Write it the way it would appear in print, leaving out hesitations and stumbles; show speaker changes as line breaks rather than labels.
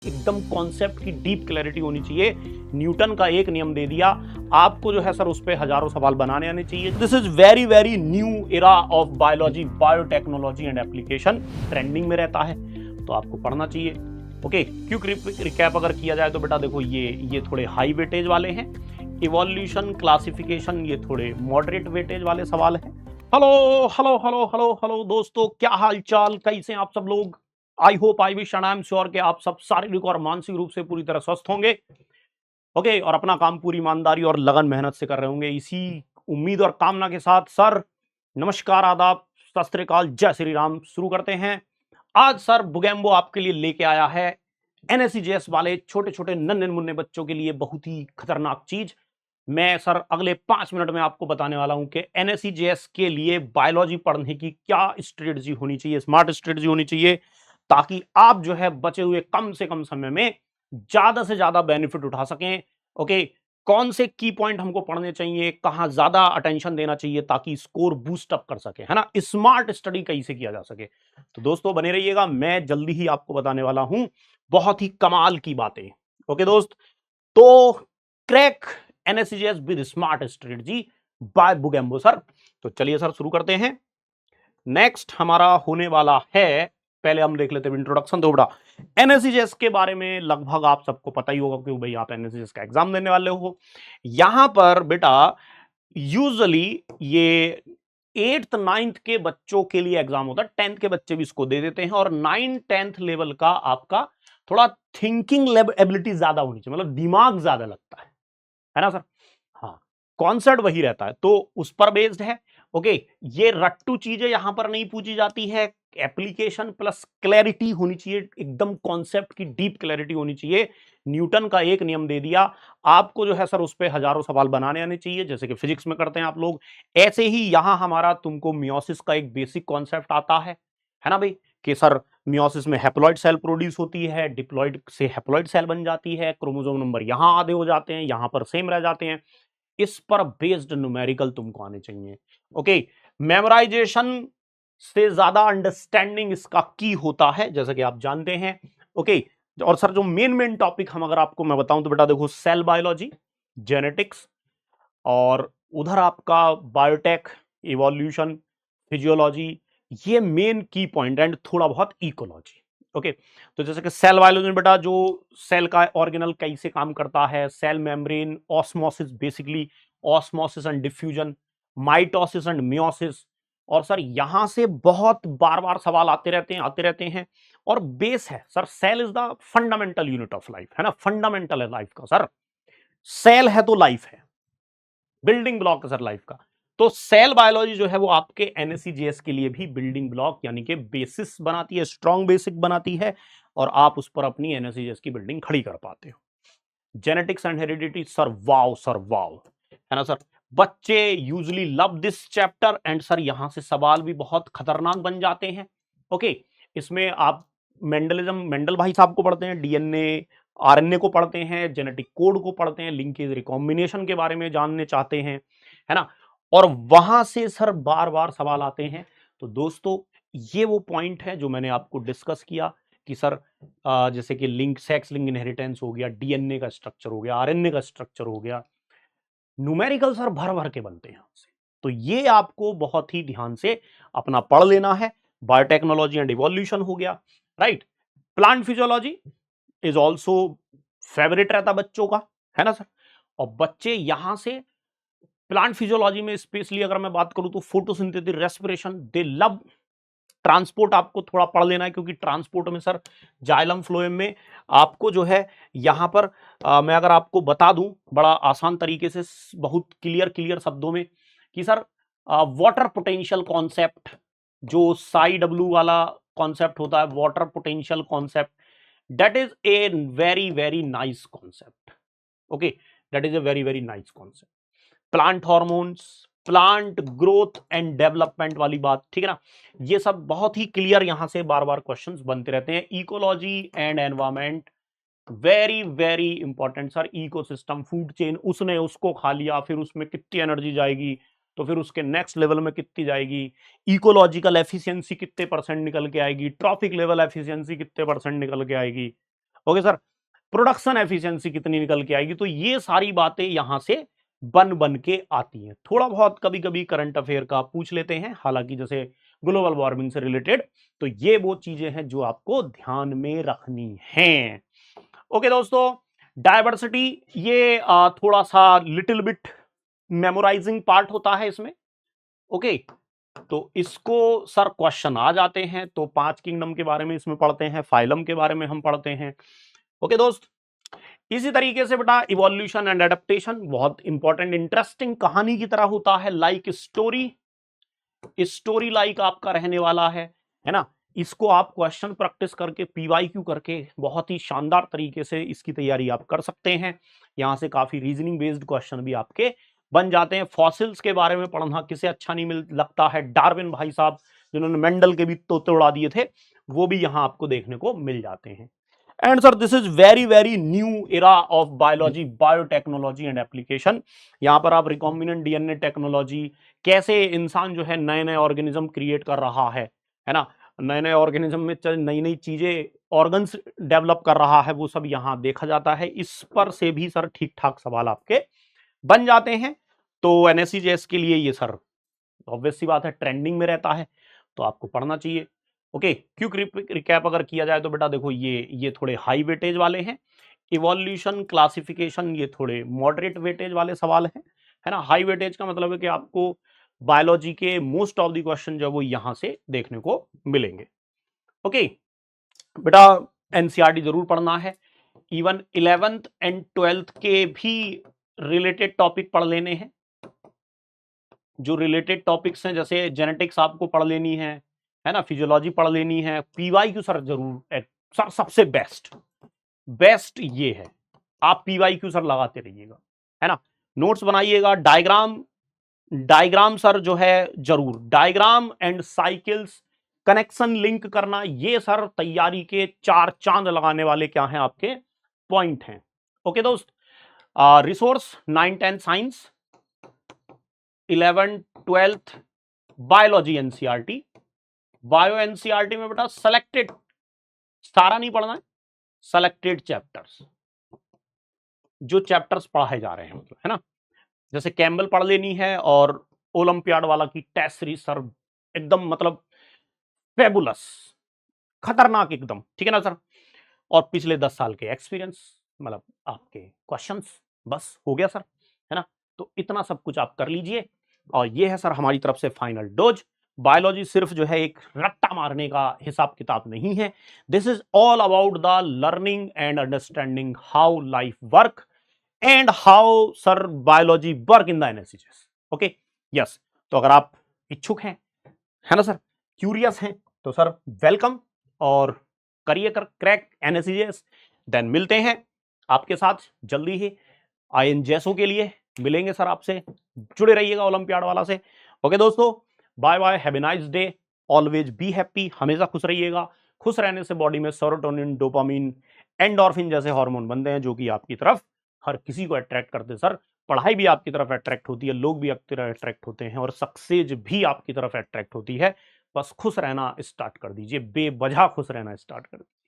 एकदम कॉन्सेप्ट की deep clarity होनी चाहिए। न्यूटन का एक नियम दे दिया, आपको जो है सर उस पे हजारों सवाल बनाने आने चाहिए। This is very very new era of biology, biotechnology and application, trending में रहता है तो आपको पढ़ना चाहिए। ओके, क्विक रिकैप अगर किया जाए तो बेटा देखो ये थोड़े हाई वेटेज वाले हैं, इवोल्यूशन क्लासिफिकेशन ये थोड़े मॉडरेट वेटेज वाले सवाल हैं। Hello hello hello hello hello दोस्तों, क्या हाल चाल, कैसे हैं आप सब लोग? I hope, I wish and I am sure कि आप सब शारीरिक और मानसिक रूप से पूरी तरह स्वस्थ होंगे। ओके, और अपना काम पूरी ईमानदारी और लगन मेहनत से कर रहे होंगे। इसी उम्मीद और कामना के साथ सर नमस्कार, आदाब, सत श्री अकाल, जय श्री राम। शुरू करते हैं। आज सर बुगेम्बो आपके लिए लेके आया है एनएससीजेएस वाले छोटे छोटे नन्हे मुन्ने बच्चों के लिए बहुत ही खतरनाक चीज। मैं सर अगले 5 मिनट में आपको बताने वाला हूं कि एनएससीजेएस के लिए बायोलॉजी पढ़ने की क्या स्ट्रेटजी होनी चाहिए, स्मार्ट स्ट्रेटजी होनी चाहिए, ताकि आप जो है बचे हुए कम से कम समय में ज्यादा से ज्यादा बेनिफिट उठा सकें। ओके, कौन से की पॉइंट हमको पढ़ने चाहिए, कहां ज्यादा अटेंशन देना चाहिए ताकि स्कोर बूस्ट अप कर सके, है ना, स्मार्ट स्टडी कैसे किया जा सके। तो दोस्तों बने रहिएगा, मैं जल्दी ही आपको बताने वाला हूं बहुत ही कमाल की बातें। ओके दोस्त, तो crack NSCJS with smart strategy by बुगेम्बो सर। तो चलिए सर शुरू करते हैं। नेक्स्ट हमारा होने वाला है, पहले हम देख लेते हैं इंट्रोडक्शन। तो बेटा एनएससीजेएस के बारे में लगभग आप सबको पता ही होगा क्योंकि भाई आप एनएससीजेएस का एग्जाम देने वाले हो। यहां पर बेटा यूजुअली ये 8th 9th के बच्चों के लिए एग्जाम होता है, 10th के बच्चे भी इसको दे देते हैं, और 9th 10th लेवल का आपका थोड़ा थिंकिंग एबिलिटी ज्यादा होनी चाहिए, मतलब दिमाग ज्यादा लगता है ना सर। हाँ, कॉन्सेप्ट वही रहता है तो उस पर बेस्ड है। ओके, ये रट्टू चीजें यहां पर नहीं पूछी जाती है, एप्लीकेशन प्लस क्लैरिटी होनी चाहिए, एकदम कॉन्सेप्ट की डीप क्लैरिटी होनी चाहिए। न्यूटन का एक नियम दे दिया, आपको जो है सर उस पर हजारों सवाल बनाने आने चाहिए, जैसे कि फिजिक्स में करते हैं आप लोग। ऐसे ही यहां हमारा तुमको मियोसिस का एक बेसिक कॉन्सेप्ट आता है ना भाई, कि सर मियोसिस में हैप्लॉइड सेल प्रोड्यूस होती है, डिप्लॉइड से हैप्लॉइड सेल बन जाती है, क्रोमोसोम नंबर यहां आधे हो जाते हैं, यहां पर सेम रह जाते हैं। इस पर बेस्ड न्यूमेरिकल तुमको आने चाहिए। ओके, मेमोराइजेशन से ज्यादा अंडरस्टैंडिंग इसका की होता है, जैसा कि आप जानते हैं। ओके, और सर जो मेन टॉपिक हम अगर आपको मैं बताऊं तो बेटा देखो, सेल बायोलॉजी, जेनेटिक्स, और उधर आपका बायोटेक, इवोल्यूशन, फिजियोलॉजी, ये मेन की पॉइंट, एंड थोड़ा बहुत इकोलॉजी। ओके, तो जैसे कि सेल बायोलॉजी में बेटा जो सेल का ऑर्गेनल कैसे काम करता है, cell membrane, osmosis, basically osmosis and diffusion, mitosis and meiosis. और सर यहां से बहुत बार बार सवाल आते रहते हैं और बेस है sir, cell is the fundamental unit of life, है ना, फंडामेंटल है लाइफ का सर। सेल है तो लाइफ है, बिल्डिंग ब्लॉक है सर लाइफ का। तो सेल बायोलॉजी जो है वो आपके एनएससीजेएस के लिए भी बिल्डिंग ब्लॉक यानी कि बेसिस बनाती है, स्ट्रॉन्ग बेसिक बनाती है, और आप उस पर अपनी एनएससीजेएस की बिल्डिंग खड़ी कर पाते हो। जेनेटिक्स एंड हेरिडिटी सर वाव, है ना सर। बच्चे usually love this chapter, and sir यहां से सवाल भी बहुत खतरनाक बन जाते हैं। ओके, इसमें आप मेंडल भाई साहब को पढ़ते हैं, डीएनए आरएनए को पढ़ते हैं, जेनेटिक कोड को पढ़ते हैं, लिंकेज रिकॉम्बिनेशन के बारे में जानने चाहते हैं, है ना, और वहां से सर बार बार सवाल आते हैं। तो दोस्तों ये वो पॉइंट है जो मैंने आपको डिस्कस किया कि सर जैसे कि लिंक, सेक्स लिंक इनहेरिटेंस हो गया, डीएनए का स्ट्रक्चर हो गया, आरएनए का स्ट्रक्चर हो गया, न्यूमेरिकल सर भर भर के बनते हैं हमसे। तो ये आपको बहुत ही ध्यान से अपना पढ़ लेना है। बायोटेक्नोलॉजी एंड इवोल्यूशन हो गया, right. Plant physiology is also favourite रहता बच्चों का, है ना सर। और बच्चे यहां से प्लांट फिजियोलॉजी में स्पेशली अगर मैं बात करूं तो फोटोसिंथेसिस, रेस्पिरेशन, दे लव। ट्रांसपोर्ट आपको थोड़ा पढ़ लेना है क्योंकि ट्रांसपोर्ट में सर जाइलम फ्लोएम में आपको जो है यहां पर मैं अगर आपको बता दूं बड़ा आसान तरीके से, बहुत क्लियर शब्दों में, कि सर वाटर पोटेंशियल कॉन्सेप्ट, जो साई डब्ल्यू वाला कॉन्सेप्ट होता है, water potential concept, that is a very very nice concept. Okay, that is a very very nice concept. Plant hormones, plant growth and development वाली बात, ठीक है ना, ये सब बहुत ही क्लियर यहां से बार बार क्वेश्चंस बनते रहते हैं। Ecology and environment, very very important sir. Ecosystem, food chain, उसने उसको खा लिया, फिर उसमें कितनी एनर्जी जाएगी, तो फिर उसके नेक्स्ट लेवल में कितनी जाएगी, इकोलॉजिकल एफिशिएंसी कितने परसेंट निकल के आएगी, ट्रॉफिक लेवल एफिशिएंसी कितने परसेंट निकल के आएगी, ओके सर, प्रोडक्शन एफिशिएंसी कितनी निकल के आएगी, तो ये सारी बातें यहां से बन बन के आती हैं। थोड़ा बहुत कभी कभी करंट अफेयर का पूछ लेते हैं, हालांकि जैसे ग्लोबल वार्मिंग से रिलेटेड, तो ये वो चीजें हैं जो आपको ध्यान में रखनी हैं। ओके दोस्तों, डायवर्सिटी ये थोड़ा सा लिटिल बिट मेमोराइजिंग पार्ट होता है इसमें। ओके, तो इसको सर क्वेश्चन आ जाते हैं, तो 5 किंगडम के बारे में इसमें पढ़ते हैं, फाइलम के बारे में हम पढ़ते हैं। ओके दोस्त, इसी तरीके से बेटा इवोल्यूशन एंड एडेप्टेशन बहुत इंपॉर्टेंट इंटरेस्टिंग कहानी की तरह होता है, लाइक स्टोरी, स्टोरी लाइक आपका रहने वाला है ना। इसको आप क्वेश्चन प्रैक्टिस करके पीवाईक्यू करके बहुत ही शानदार तरीके से इसकी तैयारी आप कर सकते हैं। यहां से काफी रीजनिंग बेस्ड क्वेश्चन भी आपके बन जाते हैं। फॉसिल्स के बारे में पढ़ना किसे अच्छा नहीं मिल लगता है, डार्विन भाई साहब जिन्होंने मेंडल के भी तोते उड़ा दिए थे, वो भी यहां आपको देखने को मिल जाते हैं। And sir this is very very new era of biology, biotechnology and application. यहां पर आप रिकॉम्बिनेंट डीएनए टेक्नोलॉजी, कैसे इंसान जो है नए नए ऑर्गेनिज्म क्रिएट कर रहा है ना, नए नए ऑर्गेनिज्म में नई नई चीजें, ऑर्गन्स डेवलप कर रहा है, वो सब यहां देखा जाता है। इस पर से भी सर ठीक ठाक सवाल आपके बन जाते हैं। तो एनएससीजेएस के लिए ये सर ऑब्वियस सी बात है, ट्रेंडिंग में रहता है, तो आपको पढ़ना चाहिए। ओके, क्विक रिकैप अगर किया जाए तो बेटा देखो, ये थोड़े हाई वेटेज वाले हैं। इवोल्यूशन, क्लासिफिकेशन, ये थोड़े मॉडरेट वेटेज वाले सवाल हैं, है ना। हाई वेटेज का मतलब है कि आपको बायोलॉजी के मोस्ट ऑफ द क्वेश्चन जो वो यहां से देखने को मिलेंगे। ओके बेटा, एनसीईआरटी जरूर पढ़ना है। इवन 11th एंड 12th के भी रिलेटेड टॉपिक पढ़ लेने हैं। जो रिलेटेड टॉपिक्स हैं, जैसे जेनेटिक्स आपको पढ़ लेनी है ना, फिजियोलॉजी पढ़ लेनी है। पीवाईक्यू सर जरूर सर सबसे बेस्ट ये है, आप पीवाईक्यू सर लगाते रहिएगा, है ना। नोट्स बनाइएगा, डायग्राम सर जो है जरूर, diagram and cycles, connection link करना, ये सर तैयारी के 4 चांद लगाने वाले क्या हैं आपके पॉइंट हैं। ओके दोस्त, resource 9, 10 science, 11, 12 biology NCERT. Bio NCERT में बेटा सेलेक्टेड, सारा नहीं पढ़ना है, सेलेक्टेड चैप्टर्स, जो चैप्टर्स पढ़ाए जा रहे हैं मतलब, है ना। जैसे कैम्बल पढ़ लेनी है, और ओलंपियाड वाला की टेस्ट सीरीज सर एकदम मतलब फेबुलस, खतरनाक एकदम, ठीक है ना सर। और पिछले 10 साल के एक्सपीरियंस, मतलब आपके क्वेश्चंस, बस हो गया सर, है ना। तो इतना सब कुछ आप कर लीजिए, और ये है सर हमारी तरफ से फाइनल डोज। बायोलॉजी सिर्फ जो है एक रट्टा मारने का हिसाब किताब नहीं है, this is all about the learning and understanding how life work and how sir biology work in the NSCJS. Okay yes, तो अगर आप इच्छुक हैं, है ना सर, क्यूरियस हैं, तो सर वेलकम, और करिए कर क्रैक एनएससीजेएस। देन मिलते हैं आपके साथ जल्दी ही आईएनजेएसओ के लिए मिलेंगे सर आपसे, जुड़े रहिएगा ओलंपियाड वाला से। ओके दोस्तों, bye bye, have a nice day, always be happy, हमेशा खुश रहिएगा। खुश रहने से बॉडी में सेरोटोनिन, डोपामिन, एंडोर्फिन जैसे हार्मोन बनते हैं, जो कि आपकी तरफ हर किसी को अट्रैक्ट करते हैं सर। पढ़ाई भी आपकी तरफ अट्रैक्ट होती है, लोग भी आपकी तरफ अट्रैक्ट होते हैं, और सक्सेस भी आपकी तरफ अट्रैक्ट होती है। बस खुश रहना स्टार्ट कर दीजिए, बेवजह खुश रहना स्टार्ट कर दीजिए।